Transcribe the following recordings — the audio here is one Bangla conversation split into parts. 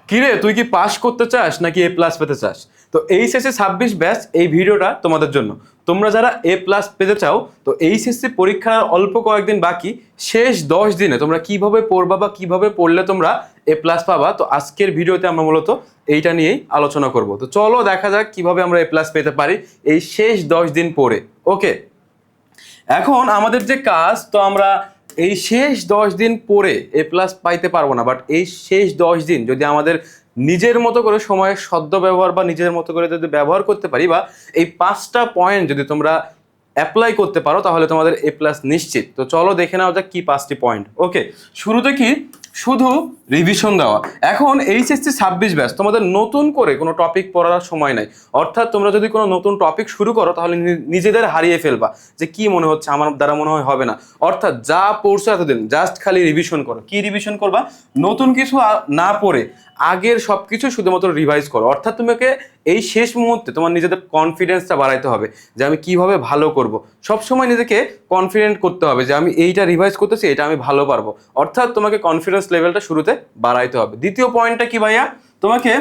কিরে তুই কি পাস করতে চাস নাকি এ প্লাস পেতে চাস? তো এইচএসসি 26 ব্যাচ এই ভিডিওটা তোমাদের জন্য। তোমরা যারা এ প্লাস পেতে চাও, তো এইচএসসি পরীক্ষার অল্প কয়েকদিন বাকি, শেষ 10 দিনে তোমরা কিভাবে পড়বা বা কিভাবে পড়লে তোমরা এ প্লাস পাবা, তো আজকের ভিডিওতে আমরা মূলত এইটা নিয়েই আলোচনা করব। তো চলো দেখা যাক কিভাবে আমরা এ প্লাস পেতে পারি এই শেষ 10 দিন পরে। ওকে, এখন আমাদের যে কাজ, তো আমরা এই শেষ 10 দিন পরে এ প্লাস পাইতে পারবো না, বাট এই শেষ 10 দিন যদি আমাদের নিজের মতো করে সময়ের সদ্য ব্যবহার বা নিজের মতো করে যদি ব্যবহার করতে পারি, বা এই 5টা পয়েন্ট যদি তোমরা অ্যাপ্লাই করতে পারো, তাহলে তোমাদের এ প্লাস নিশ্চিত। তো চলো দেখে নাও যাক কি 5টি পয়েন্ট। ওকে, শুরুতে কি শুধু রিভিশন দেওয়া। এখন এইচএসসি 26 ব্যাচ, তোমাদের নতুন করে কোনো টপিক পড়ার সময় নাই। অর্থাৎ তোমরা যদি কোনো নতুন টপিক শুরু করো, তাহলে নিজেদের হারিয়ে ফেলবা যে কি মনে হচ্ছে, আমার দ্বারা মনে হয় হবে না। অর্থাৎ যা পড়ছো এতদিন জাস্ট খালি রিভিশন করো। কি রিভিশন করবা? নতুন কিছু না পড়ে আগের সব কিছু শুধুমাত্র রিভাইজ করো। অর্থাৎ তোমাকে এই শেষ মুহূর্তে তোমার নিজেদের কনফিডেন্সটা বাড়াইতে হবে যে আমি কিভাবে ভালো করব। সবসময় নিজেকে কনফিডেন্ট করতে হবে যে আমি এইটা রিভাইজ করতেছি, এটা আমি ভালো পারবো। অর্থাৎ তোমাকে কনফিডেন্স লেভেলটা শুরুতে বাড়াইতে হবে। দ্বিতীয় পয়েন্টটা কি ভাইয়া? তোমাকে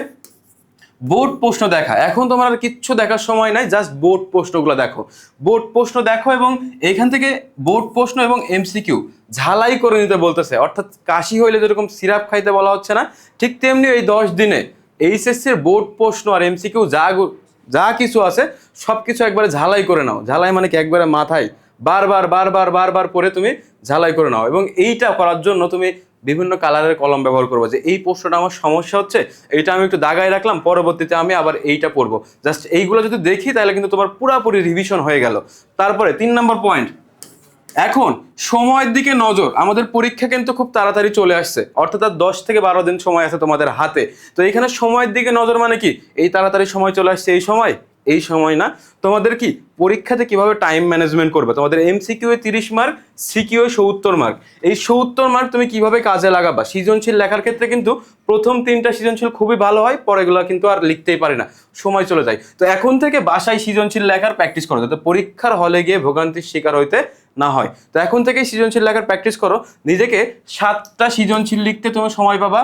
বোর্ড প্রশ্ন দেখা। এখন তোমার আর কিচ্ছু দেখার সময় নাই, জাস্ট বোর্ড প্রশ্নগুলো দেখো। বোর্ড প্রশ্ন দেখো এবং এখান থেকে বোর্ড প্রশ্ন এবং এমসিকিউ ঝালাই করে নিতে বলতেছে। অর্থাৎ কাশি হইলে যেরকম সিরাপ খাইতে বলা হচ্ছে না, ঠিক তেমনি এই 10 দিনে এইচএসসির বোর্ড প্রশ্ন আর এমসিকিউ যা কিছু আছে সব কিছু একবারে ঝালাই করে নাও। ঝালাই মানে কি, একবারে মাথায় বারবার বারবার বারবার পরে তুমি ঝালাই করে নাও। এবং এইটা করার জন্য তুমি বিভিন্ন কালারের কলম ব্যবহার করবো, যে এই প্রশ্নটা আমার সমস্যা হচ্ছে, এইটা আমি একটু দাগায় রাখলাম, পরবর্তীতে আমি আবার এইটা পড়বো। জাস্ট এইগুলো যদি দেখি তাহলে কিন্তু তোমার পুরাপুরি রিভিশন হয়ে গেল। তারপরে 3 নম্বর পয়েন্ট, এখন সময়ের দিকে নজর। আমাদের পরীক্ষা কিন্তু খুব তাড়াতাড়ি চলে আসছে, অর্থাৎ 10 থেকে 12 দিন সময় আছে তোমাদের হাতে। তো এখানে সময়ের দিকে নজর মানে কি, এই তাড়াতাড়ি সময় চলে আসছে এই সময় না, তোমাদের কি পরীক্ষাতে কিভাবে টাইম ম্যানেজমেন্ট করবে। তোমাদের এমসিকিউ এ 30 মার্ক, সিকিউ এ 70 মার্ক। এই 70 মার্ক তুমি কিভাবে কাজে লাগাবা। সৃজনশীল লেখার ক্ষেত্রে কিন্তু প্রথম 3টা সৃজনশীল খুবই ভালো হয়, পরেগুলো কিন্তু আর লিখতেই পারি না, সময় চলে যায়। তো এখন থেকে বাসায় সৃজনশীল লেখার প্র্যাকটিস করো, যাতে পরীক্ষার হলে গিয়ে ভোগান্তির শিকার হইতে না হয়। তো এখন থেকে সৃজনশীল লেখার প্র্যাকটিস করো। নিজেকে 7টা সৃজনশীল লিখতে তুমি সময় পাবা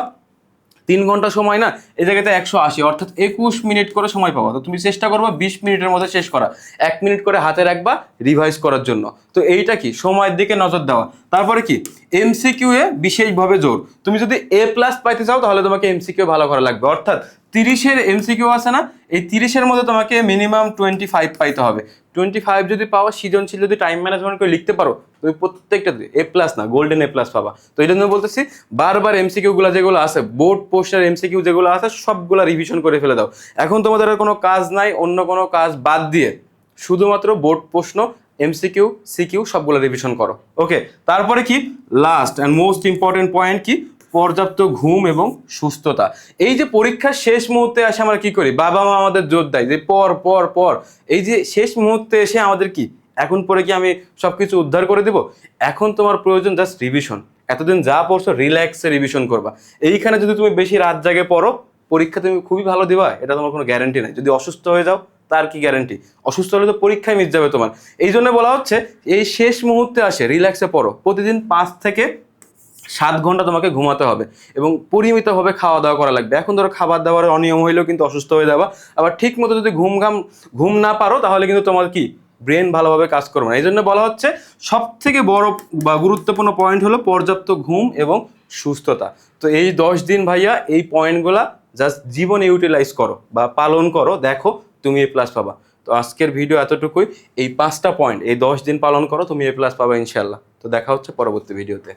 3 ঘন্টা সময় না, এই জায়গাতে 180 অর্থাৎ 21 মিনিট করে সময় পাবা। তো তুমি চেষ্টা করবা 20 মিনিটের মধ্যে শেষ করা, 1 মিনিট করে হাতে রাখবা রিভাইজ করার জন্য। তো এইটা কি সময়ের দিকে নজর দেওয়া। তারপরে কি এমসিকিউ এ বিশেষভাবে জোর। তুমি যদি এ প্লাস পাইতে চাও, তাহলে তোমাকে এমসিকিউ ভালো করা লাগবে। অর্থাৎ 30-এর এমসিকিউ আছে না, এই 30-এর মধ্যে তোমাকে মিনিমাম 25 পাইতে হবে। 25 যদি পাওয়া, সৃজনশীল যদি টাইম ম্যানেজমেন্ট করে লিখতে পারো, তুমি প্রত্যেকটা এ প্লাস না গোল্ডেন এ প্লাস পাবা। তো এই জন্য বলতেছি বারবার এমসিকিউ গুলো যেগুলো আছে, বোর্ড পোস্টার এমসিকিউ যেগুলো আছে, সবগুলা রিভিশন করে ফেলে দাও। এখন তোমাদের আর কোনো কাজ নাই, অন্য কোনো কাজ বাদ দিয়ে শুধুমাত্র বোর্ড প্রশ্ন, এমসিকিউ, সিকিউ সবগুলো রিভিশন করো। ওকে, তারপরে কি last and most important point কি, পর্যাপ্ত ঘুম এবং সুস্থতা। এই যে পরীক্ষার শেষ মুহূর্তে আসে আমরা কি করি, বাবা মা আমাদের জোর দেয় যে পর পর পর। এই যে শেষ মুহূর্তে এসে আমাদের কি, এখন পরে কি আমি সবকিছু উদ্ধার করে দিব? এখন তোমার প্রয়োজন জাস্ট রিভিশন। এতদিন যা পড়ছো রিল্যাক্সে রিভিশন করবা। এইখানে যদি তুমি বেশি রাত জাগে পড়ো, পরীক্ষা তুমি খুবই ভালো দিবা, এটা তোমার কোনো গ্যারান্টি নাই। যদি অসুস্থ হয়ে যাও, তার কি গ্যারান্টি? অসুস্থ হলে তো পরীক্ষায় মিস যাবে তোমার। এই জন্য বলা হচ্ছে এই শেষ মুহূর্তে আসে রিল্যাক্সে পড়ো। প্রতিদিন 5 থেকে 7 ঘন্টা তোমাকে ঘুমাতে হবে এবং পরিমিতভাবে খাওয়া দাওয়া করা লাগবে। এখন ধরো খাবার দাবারের অনিয়ম হইলেও কিন্তু অসুস্থ হয়ে যাবা। আবার ঠিক মতো যদি ঘুম না পারো, তাহলে কিন্তু তোমার কি ব্রেন ভালোভাবে কাজ করবে না। এই জন্য বলা হচ্ছে সব থেকে বড় বা গুরুত্বপূর্ণ পয়েন্ট হলো পর্যাপ্ত ঘুম এবং সুস্থতা। তো এই 10 দিন ভাইয়া এই পয়েন্টগুলা জাস্ট জীবনে ইউটিলাইজ করো বা পালন করো, দেখো তুমি এ প্লাস পাবা। তো আজকের ভিডিও এতটুকুই। এই 5টা পয়েন্ট এই 10 দিন পালন করো, তুমি এ প্লাস পাবা ইনশাল্লাহ। তো দেখা হচ্ছে পরবর্তী ভিডিওতে।